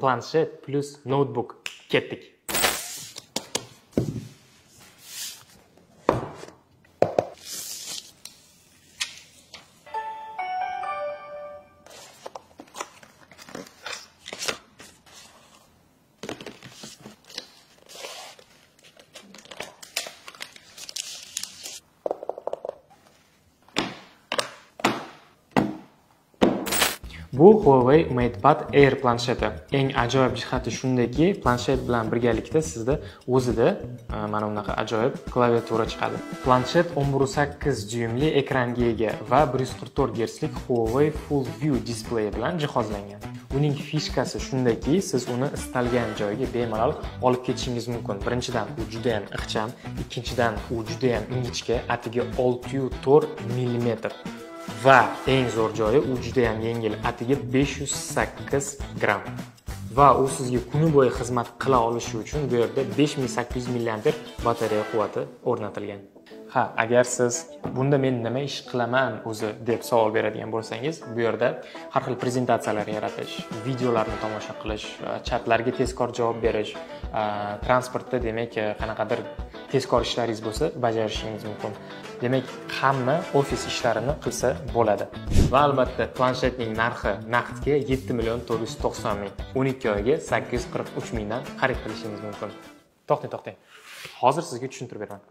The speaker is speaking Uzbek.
planshet plus notebook. Ketdik. Bu Huawei MatePad Air plansheti. Eng ajoyib jihati shundaki, planshet bilan birgalikda sizda o'zida mana bunaqa ajoyib klaviatura chiqadi. Planshet 11.8 dyuymli ekranga ega va 144 Hzlik Huawei Full View displeyi bilan jihozlangan. Uning fishkasi shundaki, siz uni istalgan joyga bemalol olib ketishingiz mumkin. Birinchidan, u juda ham ixcham, ikkinchidan, u juda ham ingichka, atiga 604 mm. Va eng zo'r joyi, u juda ham yengil, atiga 508 gram. Va u sizga kuni bo'yi xizmat qila olishi uchun bu yerda 5800 mAh batareya quvvati o'rnatilgan. Ha, agar siz bunda men nima ish qilaman o'zi deb savol beradigan bo'lsangiz, bu yerda har xil prezentatsiyalar yaratish, videolarni tomosha qilish, chatlarga tezkor javob berish, transportda demak qanaqadir tezkor ishlaringiz bo'lsa, bajarishingiz mumkin. Demak, hamma ofis ishlarini qilsa bo'ladi. Va albatta, planshetning narxi naqdga 7.490.000, 12 oyga 843 mingdan xarid qilishingiz mumkin. To'xtang. Hozir sizga tushuntirib beraman.